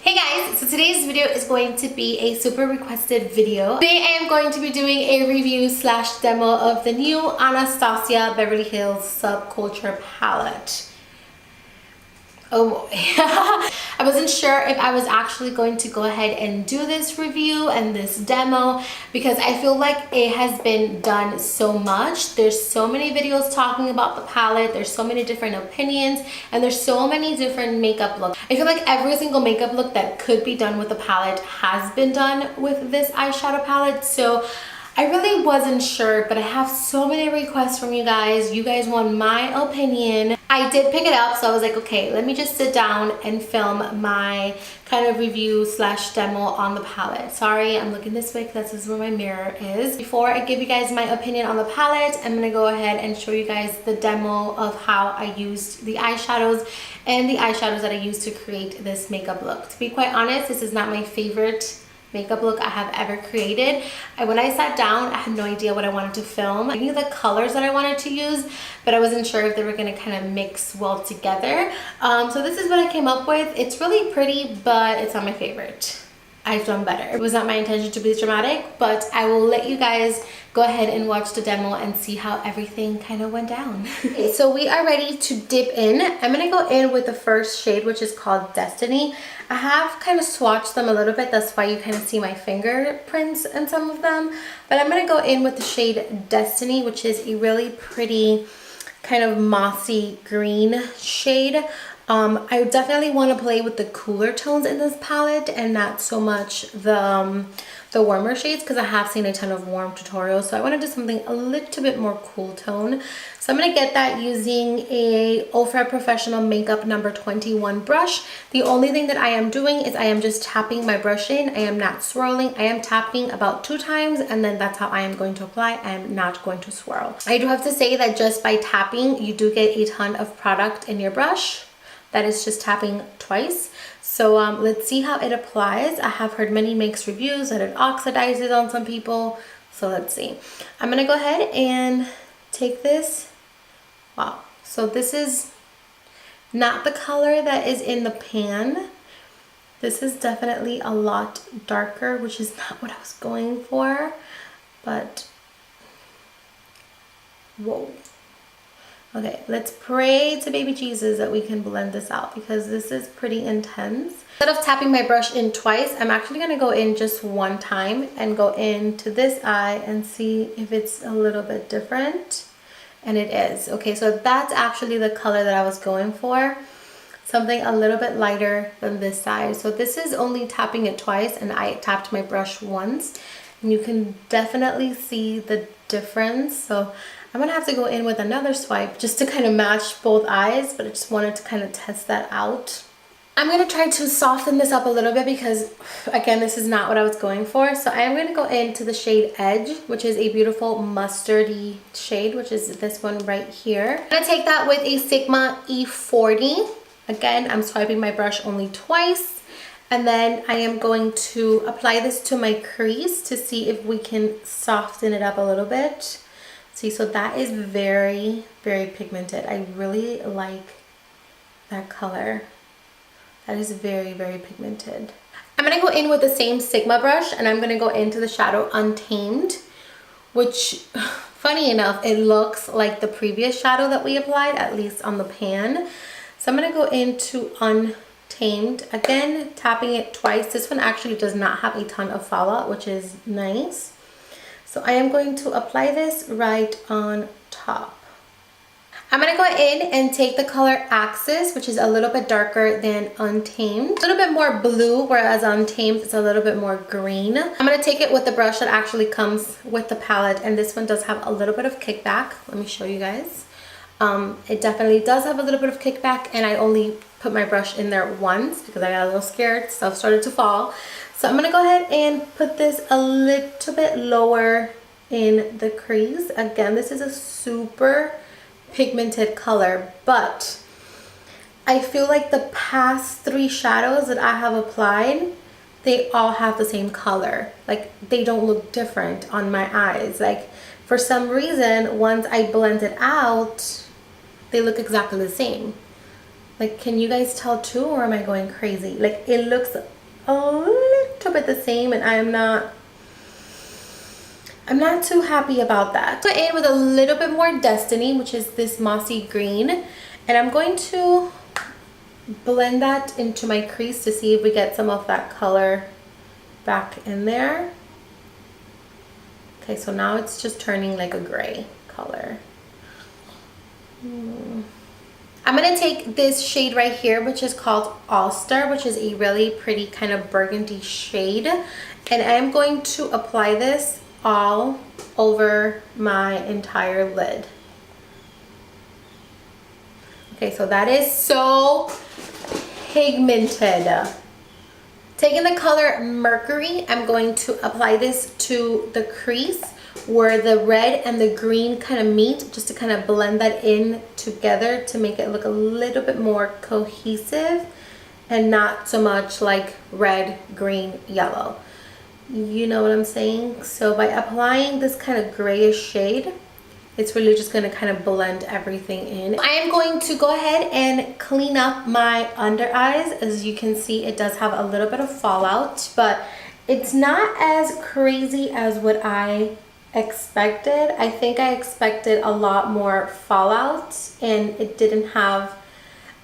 Hey guys, so today's video is going to be a super requested video. Today I am going to be doing a review slash demo of the new Anastasia Beverly Hills Subculture palette. Oh boy. I wasn't sure if I was actually going to go ahead and do this review and this demo because I feel like it has been done so much. There's so many videos talking about the palette, there's so many different opinions, and there's so many different makeup looks. I feel like every single makeup look that could be done with the palette has been done with this eyeshadow palette. So I really wasn't sure, but I have so many requests from you guys. You guys want my opinion. I did pick it up, so I was like, okay, let me just sit down and film my kind of review slash demo on the palette. Sorry, I'm looking this way because this is where my mirror is. Before I give you guys my opinion on the palette, I'm gonna go ahead and show you guys the demo of how I used the eyeshadows and the eyeshadows that I used to create this makeup look. To be quite honest, this is not my favorite makeup look I have ever created. When I sat down, I had no idea what I wanted to film. I knew the colors that I wanted to use, but I wasn't sure if they were gonna kind of mix well together. So this is what I came up with. It's really pretty, but it's not my favorite. I've done better. It was not my intention to be dramatic, but I will let you guys go ahead and watch the demo and see how everything kind of went down. Okay, so we are ready to dip in. I'm gonna go in with the first shade, which is called Destiny. I have kind of swatched them a little bit, that's why you kind of see my fingerprints in some of them. But I'm gonna go in with the shade Destiny, which is a really pretty kind of mossy green shade. I definitely want to play with the cooler tones in this palette and not so much the warmer shades, because I have seen a ton of warm tutorials, so I want to do something a little bit more cool tone. So I'm going to get that using a Ofra Professional Makeup number 21 brush. The only thing that I am doing is I am just tapping my brush in. I am not swirling. I am tapping about 2 times, and then that's how I am going to apply. I am not going to swirl. I do have to say that just by tapping, you do get a ton of product in your brush. That is just tapping twice. So let's see how it applies. I have heard many mixed reviews that it oxidizes on some people. So let's see. I'm gonna go ahead and take this. Wow, so this is not the color that is in the pan. This is definitely a lot darker, which is not what I was going for, but whoa. Okay, let's pray to baby Jesus that we can blend this out because this is pretty intense. Instead of tapping my brush in twice, I'm actually gonna go in just 1 time and go into this eye and see if it's a little bit different. And it is. Okay, so that's actually the color that I was going for. Something a little bit lighter than this side. So this is only tapping it twice, and I tapped my brush once. And you can definitely see the difference. So I'm gonna have to go in with another swipe just to kind of match both eyes, but I just wanted to kind of test that out. I'm gonna try to soften this up a little bit because, again, this is not what I was going for. So I am gonna go into the shade Edge, which is a beautiful mustardy shade, which is this one right here. I'm gonna take that with a Sigma E40. Again, I'm swiping my brush only twice. And then I am going to apply this to my crease to see if we can soften it up a little bit. See, so that is very, very pigmented. I really like that color. That is very, very pigmented. I'm gonna go in with the same Sigma brush, and I'm gonna go into the shadow Untamed, which, funny enough, it looks like the previous shadow that we applied, at least on the pan. So I'm gonna go into Untamed, again, tapping it twice. This one actually does not have a ton of fallout, which is nice. So I am going to apply this right on top. I'm gonna go in and take the color Axis, which is a little bit darker than Untamed. A little bit more blue, whereas Untamed is a little bit more green. I'm gonna take it with the brush that actually comes with the palette, and this one does have a little bit of kickback. Let me show you guys. It definitely does have a little bit of kickback, and I only put my brush in there once because I got a little scared. Stuff started to fall. So I'm gonna go ahead and put this a little bit lower in the crease. Again, this is a super pigmented color, but I feel like the past 3 shadows that I have applied, they all have the same color. Like, they don't look different on my eyes. Like, for some reason, once I blend it out, they look exactly the same. Like, can you guys tell too, or am I going crazy? Like, it looks a little bit the same, and I'm not too happy about that. Go in with a little bit more Destiny, which is this mossy green, and I'm going to blend that into my crease to see if we get some of that color back in there. Okay, so now it's just turning like a gray color. I'm gonna take this shade right here, which is called All Star, which is a really pretty kind of burgundy shade, and I am going to apply this all over my entire lid. Okay, so that is so pigmented. Taking the color Mercury, I'm going to apply this to the crease where the red and the green kind of meet, just to kind of blend that in together to make it look a little bit more cohesive and not so much like red, green, yellow. You know what I'm saying? So by applying this kind of grayish shade, it's really just going to kind of blend everything in. I am going to go ahead and clean up my under eyes. As you can see, it does have a little bit of fallout, but it's not as crazy as what I expected. I think I expected a lot more fallout, and it didn't have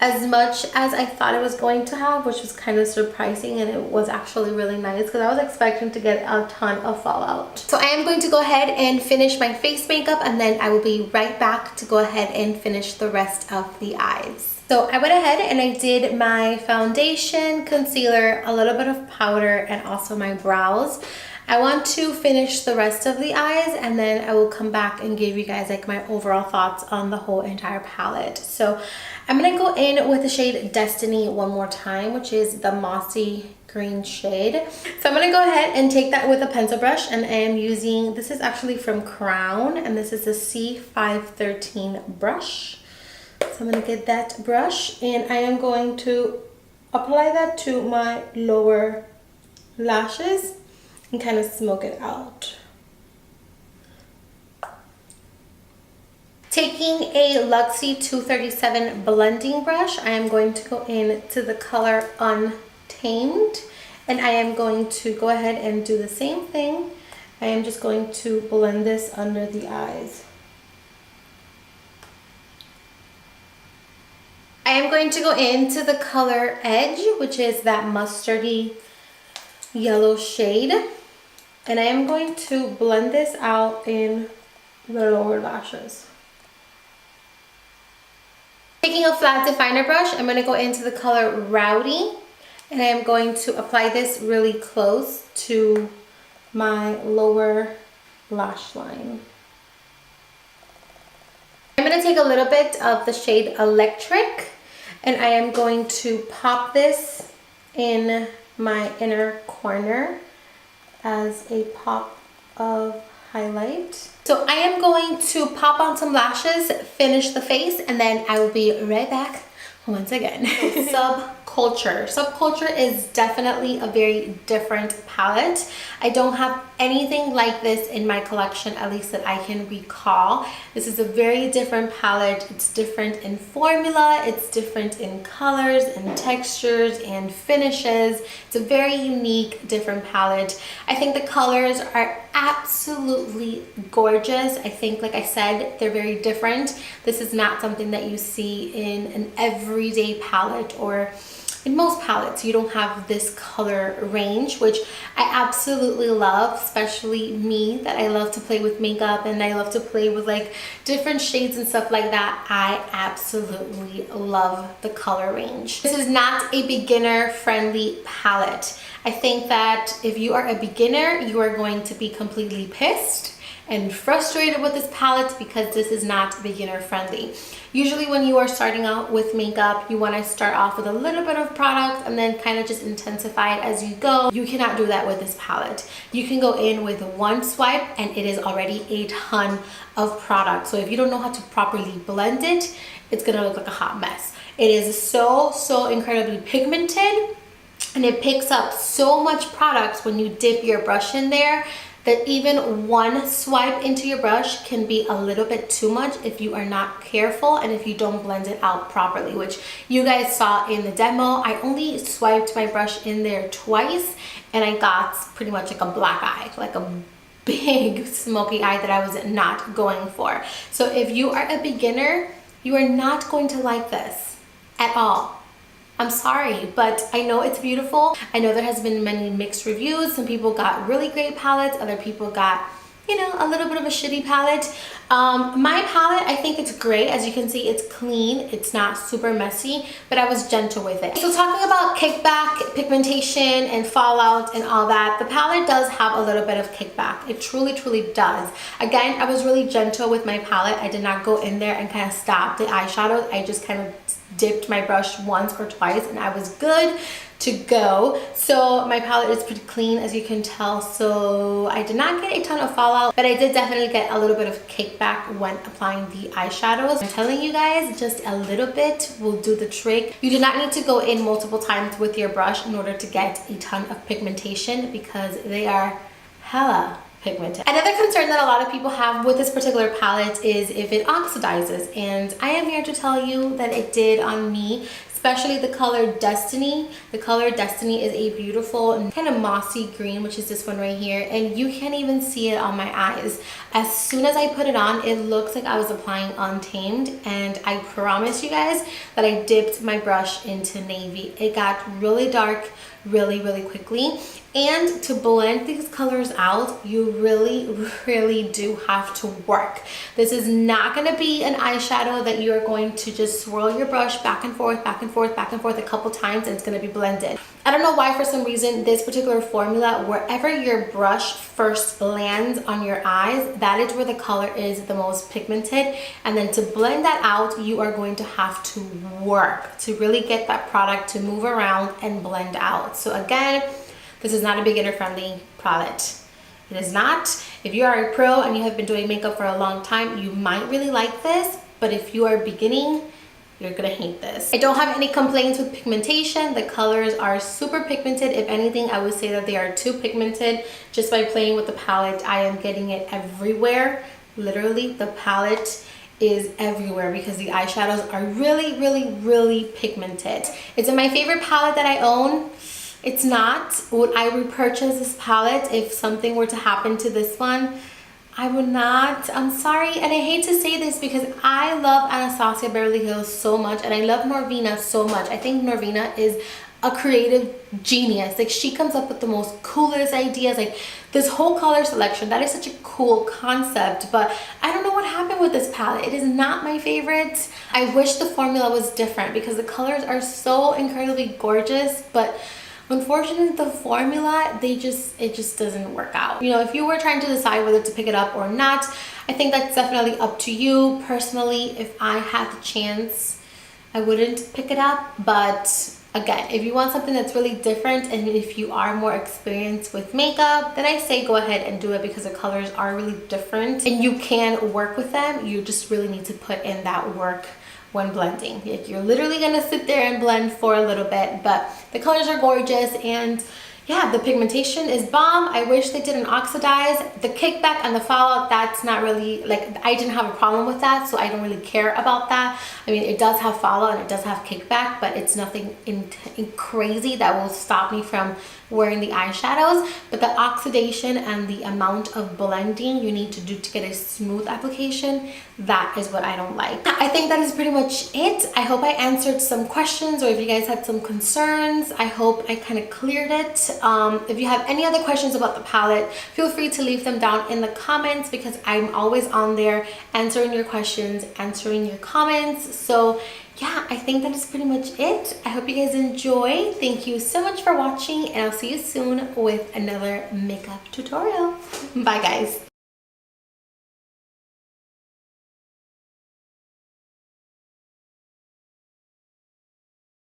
as much as I thought it was going to have, which was kind of surprising, and it was actually really nice because I was expecting to get a ton of fallout. So I am going to go ahead and finish my face makeup, and then I will be right back to go ahead and finish the rest of the eyes. So I went ahead and I did my foundation, concealer, a little bit of powder, and also my brows. I want to finish the rest of the eyes, and then I will come back and give you guys like my overall thoughts on the whole entire palette. So I'm gonna go in with the shade Destiny one more time, which is the mossy green shade. So I'm gonna go ahead and take that with a pencil brush, and I am using, this is actually from Crown, and this is a C513 brush. So I'm gonna get that brush, and I am going to apply that to my lower lashes and kind of smoke it out. Taking a Luxie 237 blending brush, I am going to go into the color Untamed, and I am going to go ahead and do the same thing. I am just going to blend this under the eyes. I am going to go into the color Edge, which is that mustardy yellow shade, and I am going to blend this out in the lower lashes. Taking a flat definer brush, I'm going to go into the color Rowdy, and I am going to apply this really close to my lower lash line. I'm going to take a little bit of the shade Electric, and I am going to pop this in my inner corner as a pop of highlight. So I am going to pop on some lashes, finish the face, and then I will be right back once again. Subculture. Subculture is definitely a very different palette. I don't have anything like this in my collection, at least that I can recall. This is a very different palette. It's different in formula, it's different in colors and textures and finishes. It's a very unique, different palette. I think the colors are absolutely gorgeous. I think, like I said, they're very different. This is not something that you see in an everyday palette, or in most palettes. You don't have this color range, which I absolutely love, especially me, that I love to play with makeup and I love to play with like different shades and stuff like that. I absolutely love the color range. This is not a beginner friendly palette. I think that if you are a beginner, you are going to be completely pissed and frustrated with this palette because this is not beginner friendly. Usually when you are starting out with makeup, you want to start off with a little bit of product and then kind of just intensify it as you go. You cannot do that with this palette. You can go in with one swipe and it is already a ton of product. So if you don't know how to properly blend it, it's gonna look like a hot mess. It is so incredibly pigmented, and it picks up so much product when you dip your brush in there that even one swipe into your brush can be a little bit too much if you are not careful and if you don't blend it out properly, which you guys saw in the demo. I only swiped my brush in there twice and I got pretty much like a black eye, like a big smoky eye that I was not going for. So if you are a beginner, you are not going to like this at all. I'm sorry, but I know it's beautiful. I know there has been many mixed reviews. Some people got really great palettes. Other people got, you know, a little bit of a shitty palette. My palette, I think it's great. As you can see, it's clean. It's not super messy, but I was gentle with it. So talking about kickback, pigmentation, and fallout and all that, the palette does have a little bit of kickback. It truly, truly does. Again, I was really gentle with my palette. I did not go in there and kind of stop the eyeshadows. I just kind of dipped my brush once or twice and I was good to go. So my palette is pretty clean, as you can tell. So I did not get a ton of fallout, but I did definitely get a little bit of kickback when applying the eyeshadows. I'm telling you guys, just a little bit will do the trick. You do not need to go in multiple times with your brush in order to get a ton of pigmentation because they are hella pigmented. Another concern that a lot of people have with this particular palette is if it oxidizes, and I am here to tell you that it did on me, especially the color Destiny. The color Destiny is a beautiful kind of mossy green, which is this one right here, and you can't even see it on my eyes. As soon as I put it on, it looks like I was applying Untamed, and I promise you guys that I dipped my brush into navy. It got really dark really quickly, and to blend these colors out, you really do have to work. This is not going to be an eyeshadow that you are going to just swirl your brush back and forth a couple times and it's going to be blended. I don't know why, for some reason, this particular formula, wherever your brush first lands on your eyes, that is where the color is the most pigmented, and then to blend that out, you are going to have to work to really get that product to move around and blend out. So again, this is not a beginner friendly palette. It is not. If you are a pro and you have been doing makeup for a long time, you might really like this, but if you are beginning, you're gonna hate this. I don't have any complaints with pigmentation. The colors are super pigmented. If anything, I would say that they are too pigmented. Just by playing with the palette, I am getting it everywhere. Literally, the palette is everywhere because the eyeshadows are really pigmented. Is it my favorite palette that I own? It's not. Would I repurchase this palette if something were to happen to this one? I would not. I'm sorry, and I hate to say this because I love Anastasia Beverly Hills so much, and I love Norvina so much. I think Norvina is a creative genius. Like, she comes up with the most coolest ideas. Like, this whole color selection, that is such a cool concept, but I don't know what happened with this palette. It is not my favorite. I wish the formula was different because the colors are so incredibly gorgeous, but unfortunately, the formula, it just doesn't work out. You know, if you were trying to decide whether to pick it up or not, I think that's definitely up to you. Personally, if I had the chance, I wouldn't pick it up. But again, if you want something that's really different and if you are more experienced with makeup, then I say go ahead and do it because the colors are really different and you can work with them. You just really need to put in that work when blending. Like, you're literally gonna sit there and blend for a little bit, but the colors are gorgeous, and yeah, the pigmentation is bomb. I wish they didn't oxidize. The kickback and the fallout, that's not really, like, I didn't have a problem with that, so I don't really care about that. I mean, it does have fallout and it does have kickback, but it's nothing in crazy that will stop me from wearing the eyeshadows. But the oxidation and the amount of blending you need to do to get a smooth application, that is what I don't like. I think that is pretty much it. I hope I answered some questions, or if you guys had some concerns, I hope I kind of cleared it. If you have any other questions about the palette, feel free to leave them down in the comments because I'm always on there answering your questions, answering your comments. So yeah, I think that is pretty much it. I hope you guys enjoy. Thank you so much for watching, and I'll see you soon with another makeup tutorial. Bye guys.